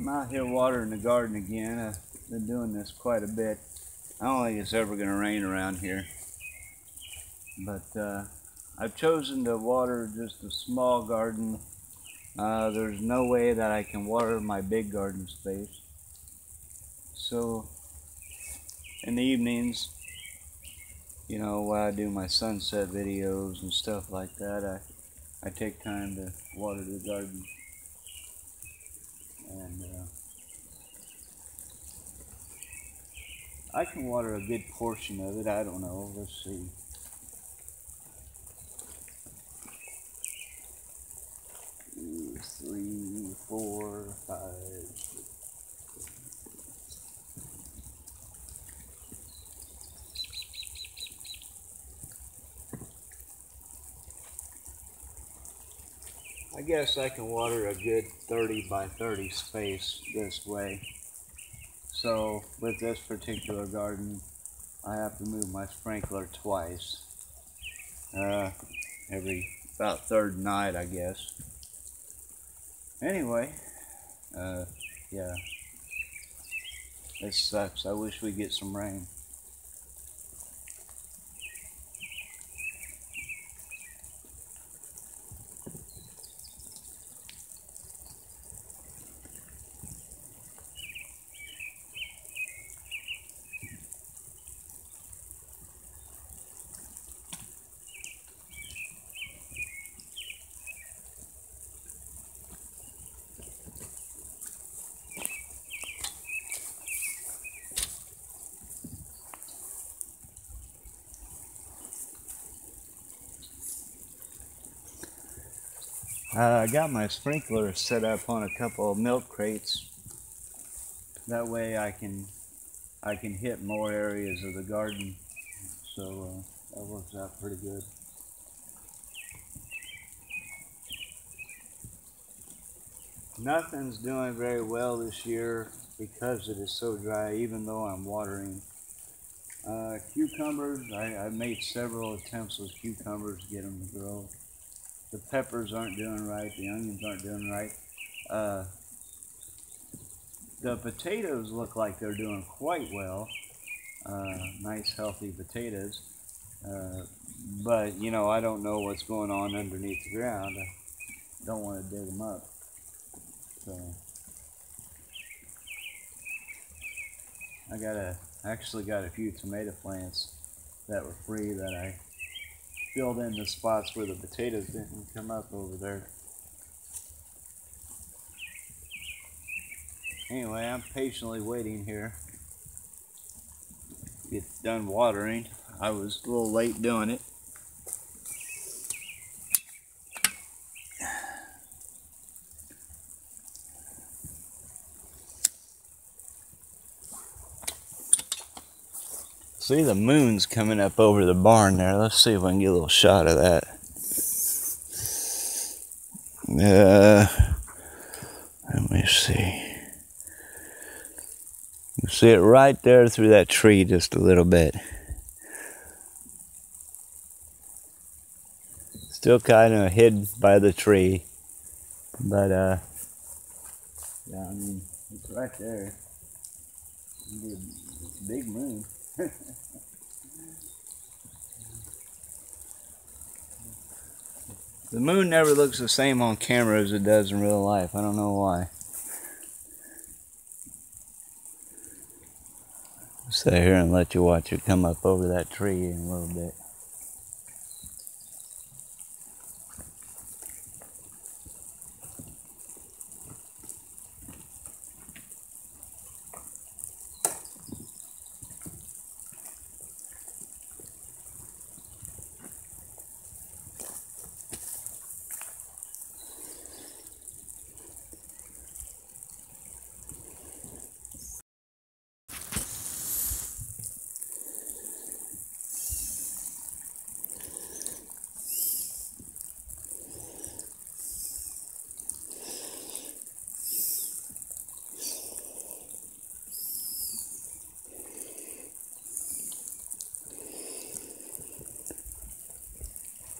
out here watering the garden again. I've been doing this quite a bit. I don't think it's ever going to rain around here. But I've chosen to water just a small garden. There's no way that I can water my big garden space. So in the evenings, you know, while I do my sunset videos and stuff like that, I take time to water the garden. And I can water a good portion of it. I don't know. Let's see. Two, 3, 4, 5, 6. I guess I can water a good 30 by 30 space this way. So with this particular garden, I have to move my sprinkler twice. Every about third night, I guess. Anyway, yeah, it sucks. I wish we'd get some rain. I got my sprinkler set up on a couple of milk crates. That way I can hit more areas of the garden. So that works out pretty good. Nothing's doing very well this year because it is so dry, even though I'm watering. Cucumbers, I made several attempts with cucumbers to get them to grow. The peppers aren't doing right, the onions aren't doing right. The potatoes look like they're doing quite well. Nice healthy potatoes. But you know, I don't know what's going on underneath the ground. I don't want to dig them up. So I actually got a few tomato plants that were free that I filled in the spots where the potatoes didn't come up over there. Anyway, I'm patiently waiting here to get done watering. I was a little late doing it. See, the moon's coming up over the barn there. Let's see if I can get a little shot of that. Let me see. You see it right there through that tree just a little bit. Still kind of hid by the tree. But, yeah, I mean, it's right there. It's a big moon. The moon never looks the same on camera as it does in real life. I don't know why. I'll stay here and let you watch it come up over that tree in a little bit.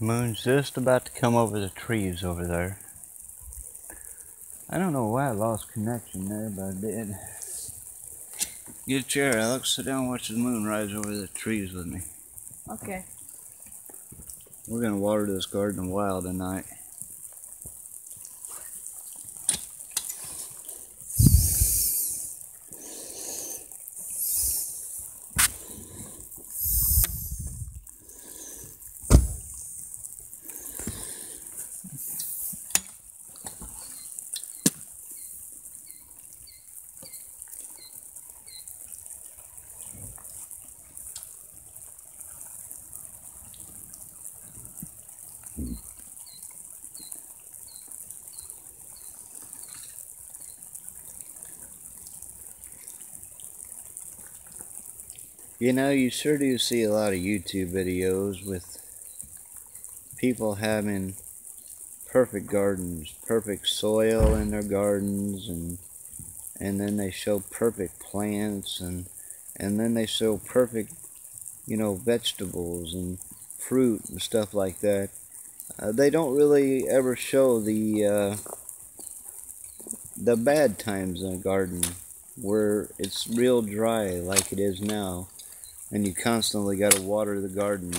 Moon's just about to come over the trees over there. I don't know why I lost connection there, but I did. Get a chair, Alex. Sit down and watch the moon rise over the trees with me. Okay. We're going to water this garden wild tonight. You know, you sure do see a lot of YouTube videos with people having perfect gardens, perfect soil in their gardens, and then they show perfect plants, and then they show perfect, you know, vegetables and fruit and stuff like that. They don't really ever show the bad times in a garden where it's real dry like it is now, and you constantly got to water the garden.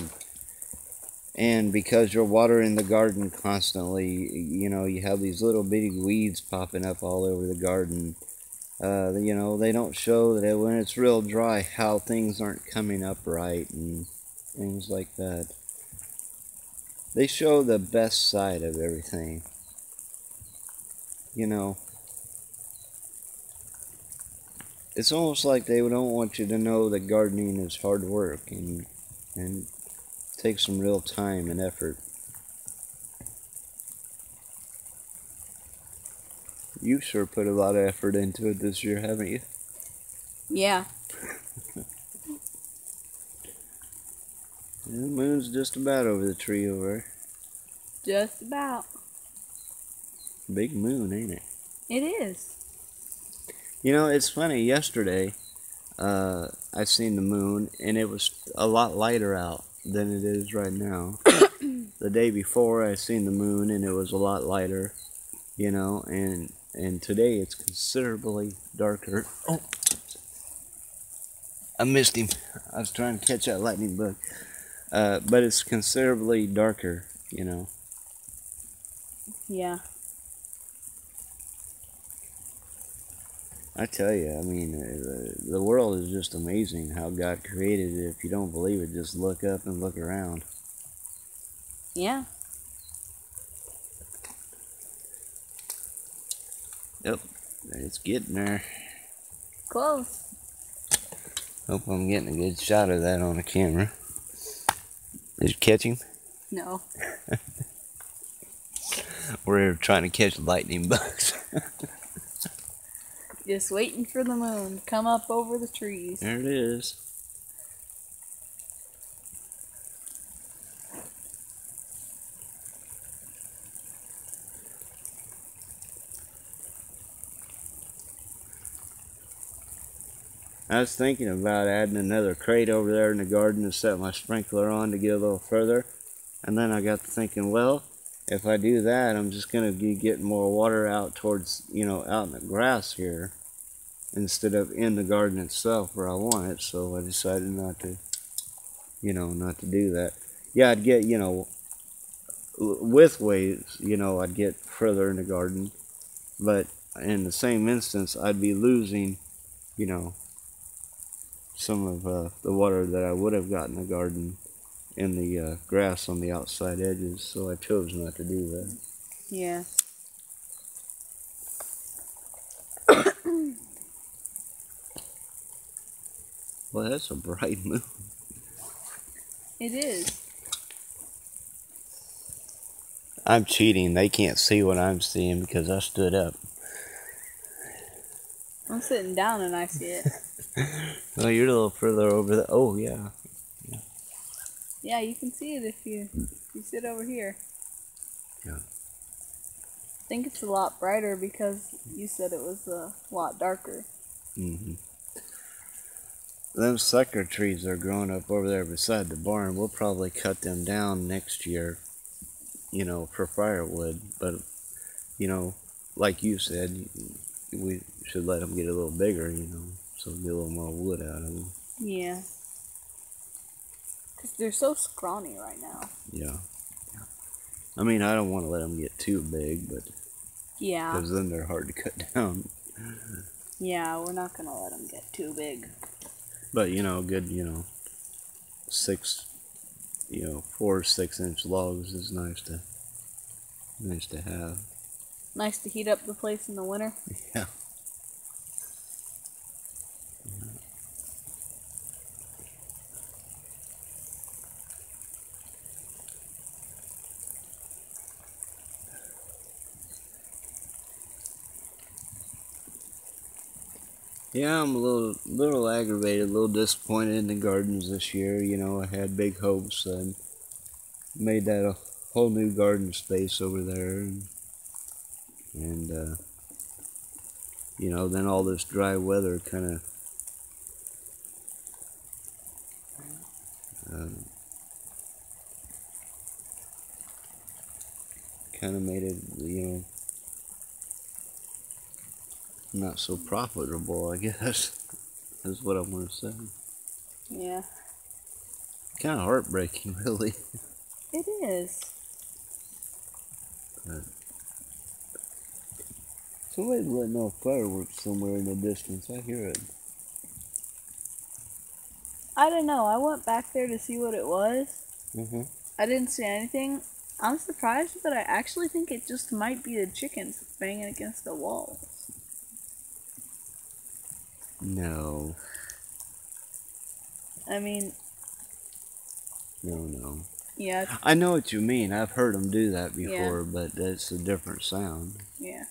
And because you're watering the garden constantly, you know, you have these little bitty weeds popping up all over the garden. You know, they don't show that when it's real dry how things aren't coming up right and things like that. They show the best side of everything. You know, it's almost like they don't want you to know that gardening is hard work and takes some real time and effort. You sure put a lot of effort into it this year, haven't you? Yeah. The moon's just about over the tree over there. Just about. Big moon, ain't it? It is. You know, it's funny. Yesterday, I seen the moon, and it was a lot lighter out than it is right now. The day before, I seen the moon, and it was a lot lighter, you know, and today it's considerably darker. Oh, I missed him. I was trying to catch that lightning bug. But it's considerably darker, you know. Yeah. I tell you, I mean, the world is just amazing how God created it. If you don't believe it, just look up and look around. Yeah. Yep, it's getting there. Close. Hope I'm getting a good shot of that on the camera. Did you catch him? No. We're trying to catch lightning bugs. Just waiting for the moon to come up over the trees. There it is. I was thinking about adding another crate over there in the garden to set my sprinkler on to get a little further. And then I got to thinking, well, if I do that, I'm just going to be getting more water out towards, you know, out in the grass here instead of in the garden itself where I want it. So I decided not to, you know, not to do that. Yeah, I'd get, you know, with ways, you know, I'd get further in the garden. But in the same instance, I'd be losing, you know, some of the water that I would have gotten in the garden in the grass on the outside edges, so I chose not to do that. Yeah. Well, that's a bright moon. It is. I'm cheating. They can't see what I'm seeing because I stood up. I'm sitting down and I see it. Well, you're a little further over there. Oh, yeah. Yeah, you can see it if you sit over here. Yeah. I think it's a lot brighter because you said it was a lot darker. Mm-hmm. Them sucker trees are growing up over there beside the barn. We'll probably cut them down next year, you know, for firewood. But, you know, like you said, we should let them get a little bigger, you know, so we get a little more wood out of them. Yeah. Because they're so scrawny right now. Yeah. I mean, I don't want to let them get too big, but yeah, because then they're hard to cut down. Yeah, we're not gonna let them get too big. But you know, good, 4 or 6 inch logs is nice to have. Nice to heat up the place in the winter. Yeah. Yeah, I'm a little aggravated, a little disappointed in the gardens this year. You know, I had big hopes and made that a whole new garden space over there, and then all this dry weather kind of made it, not so profitable, I guess, is what I want to say. Yeah. Kind of heartbreaking, really. It is. But somebody's letting off fireworks somewhere in the distance. I hear it. I don't know. I went back there to see what it was. Mm-hmm. I didn't see anything. I'm surprised, but I actually think it just might be the chickens banging against the walls. No. I mean... No. Yeah. I know what you mean. I've heard them do that before, but it's a different sound. Yeah.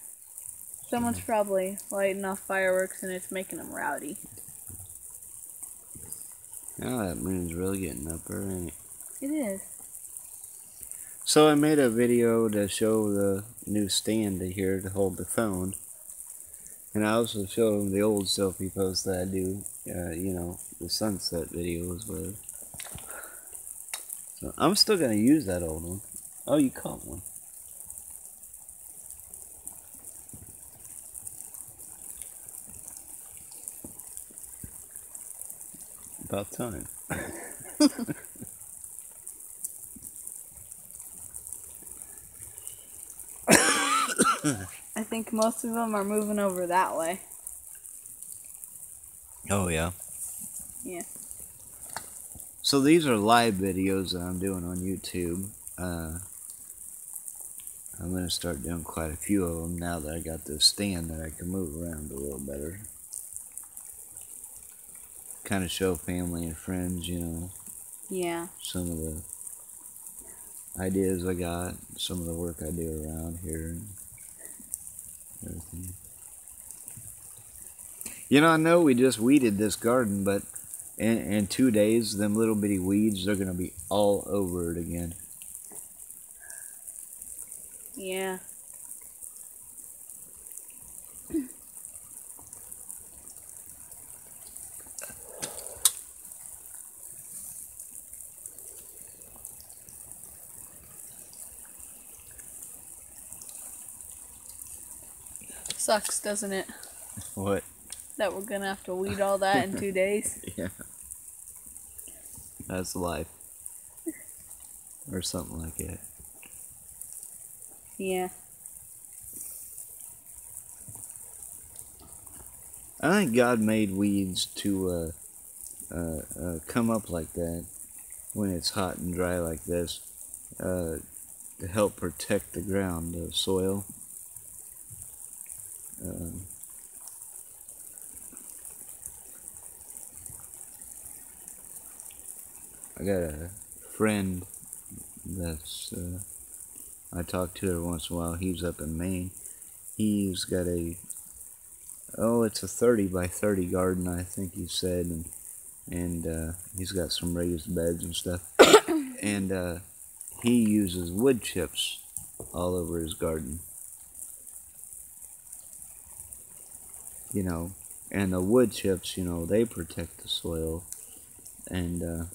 Someone's probably lighting off fireworks and it's making them rowdy. Yeah, that moon's really getting up there, ain't it? It is. So I made a video to show the new stand here to hold the phone. And I also showed them the old selfie post that I do, the sunset videos with. So I'm still going to use that old one. Oh, you caught one. About time. I think most of them are moving over that way. Oh, yeah. Yeah. So these are live videos that I'm doing on YouTube. I'm going to start doing quite a few of them now that I got this stand that I can move around a little better. Kind of show family and friends, Yeah. some of the ideas I got, some of the work I do around here and everything. I know we just weeded this garden, but in 2 days, them little bitty weeds, they're going to be all over it again. Yeah. Sucks, doesn't it? What? That we're gonna have to weed all that in 2 days. Yeah. That's life. Or something like that. Yeah. I think God made weeds to come up like that when it's hot and dry like this, to help protect the ground, the soil. I got a friend that's, I talk to her once in a while. He's up in Maine. He's got it's a 30 by 30 garden, I think he said, and he's got some raised beds and stuff. And he uses wood chips all over his garden. And the wood chips, they protect the soil. And,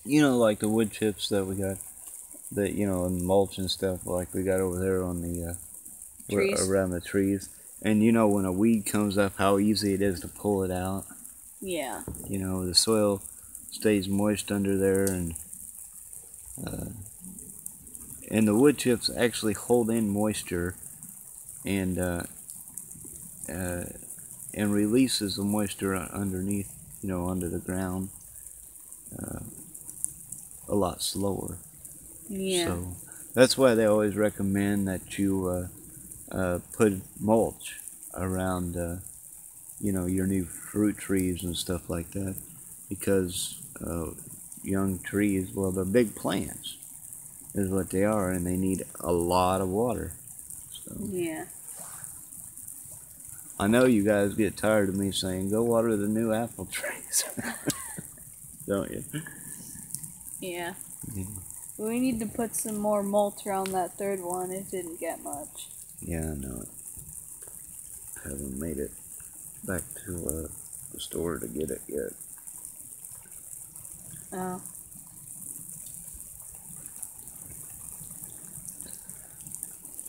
like the wood chips that we got, and mulch and stuff like we got over there on the trees. around the trees. And you know, when a weed comes up, how easy it is to pull it out. Yeah. You know, the soil stays moist under there, and the wood chips actually hold in moisture, and and releases the moisture underneath, you know, under the ground, a lot slower. Yeah. So that's why they always recommend that you put mulch around, you know, your new fruit trees and stuff like that, because young trees, well, they're big plants, is what they are, and they need a lot of water. So Yeah. I know you guys get tired of me saying, go water the new apple trees. Don't you? Yeah. Yeah. We need to put some more mulch around that third one. It didn't get much. Yeah, I know it. Haven't made it back to the store to get it yet. Oh.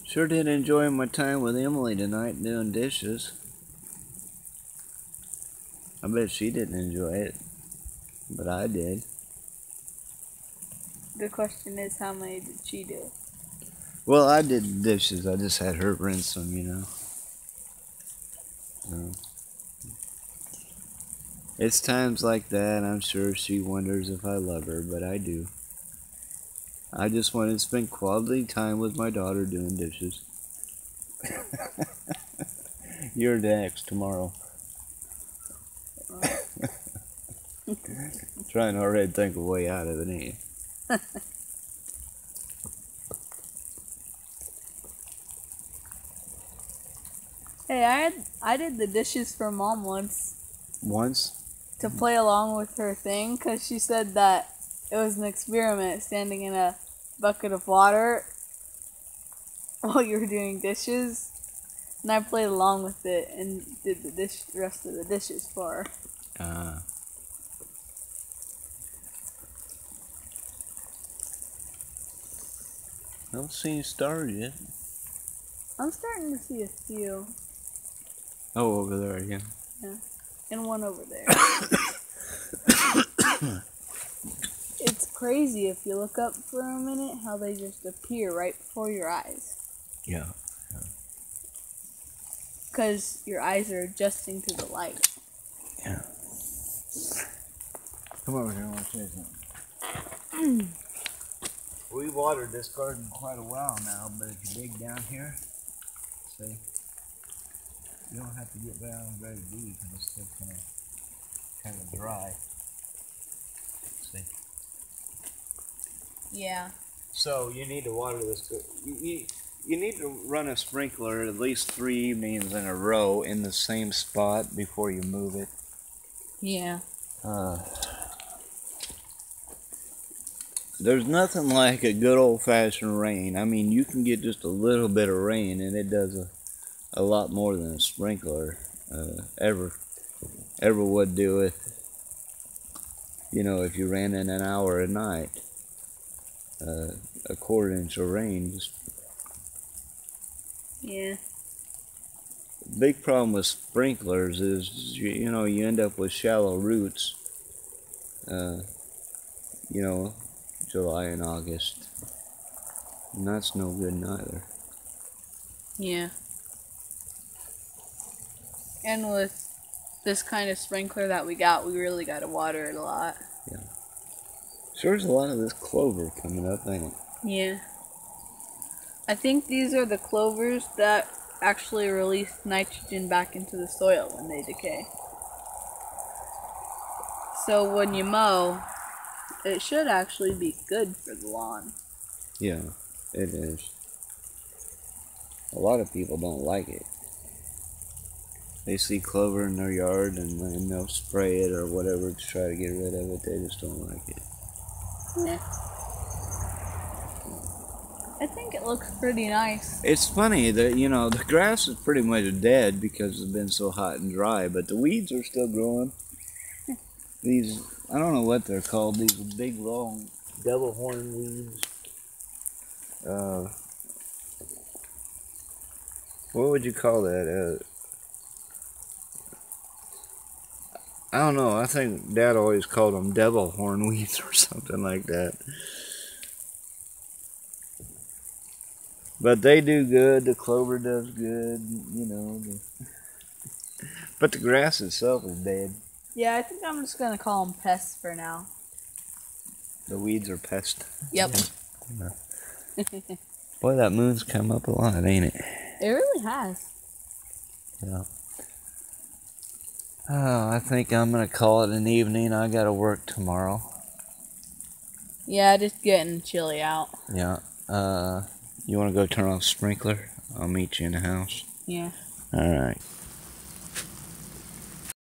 Sure did enjoy my time with Emily tonight doing dishes. I bet she didn't enjoy it, but I did. The question is, how many did she do? Well, I did dishes. I just had her rinse them, you know. So it's times like that. I'm sure she wonders if I love her, but I do. I just wanted to spend quality time with my daughter doing dishes. You're next tomorrow. Trying to already think a way out of it, ain't you? Hey, I did the dishes for Mom once Once? to play along with her thing, because she said that it was an experiment standing in a bucket of water while you were doing dishes. And I played along with it and did the rest of the dishes for her. I don't see any stars yet. I'm starting to see a few. Oh, over there again. Yeah. And one over there. It's crazy if you look up for a minute how they just appear right before your eyes. Yeah. Because your eyes are adjusting to the light. Yeah. Come over here, I want to say something. We watered this garden quite a while now, but if you dig down here, see, you don't have to get down very deep, and it's still kind of dry. See. Yeah. So you need to water this. You need to run a sprinkler at least 3 evenings in a row in the same spot before you move it. Yeah. There's nothing like a good old-fashioned rain. I mean, you can get just a little bit of rain, and it does a lot more than a sprinkler ever would do it. You know, if you ran in an hour a night, a quarter inch of rain. Just Yeah. big problem with sprinklers is you know, you end up with shallow roots. You know, July and August, and that's no good neither. Yeah. And with this kind of sprinkler that we got, we really got to water it a lot. Yeah. Sure, there's a lot of this clover coming up, ain't it? Yeah. I think these are the clovers that actually release nitrogen back into the soil when they decay. So when you mow, it should actually be good for the lawn. Yeah, it is. A lot of people don't like it. They see clover in their yard and then they'll spray it or whatever to try to get rid of it. They just don't like it. Yeah. I think it looks pretty nice. It's funny that, you know, the grass is pretty much dead because it's been so hot and dry, but the weeds are still growing. These, I don't know what they're called, these big, long, devil horn weeds. What would you call that? I don't know. I think Dad always called them devil horn weeds or something like that. But they do good. The clover does good. You know. But the grass itself is dead. Yeah, I think I'm just gonna call them pests for now. The weeds are pests. Yep. Yeah. Boy, that moon's come up a lot, ain't it? It really has. Yeah. Oh, I think I'm gonna call it an evening. I gotta work tomorrow. Yeah, just getting chilly out. Yeah. You wanna go turn off the sprinkler? I'll meet you in the house. Yeah. All right.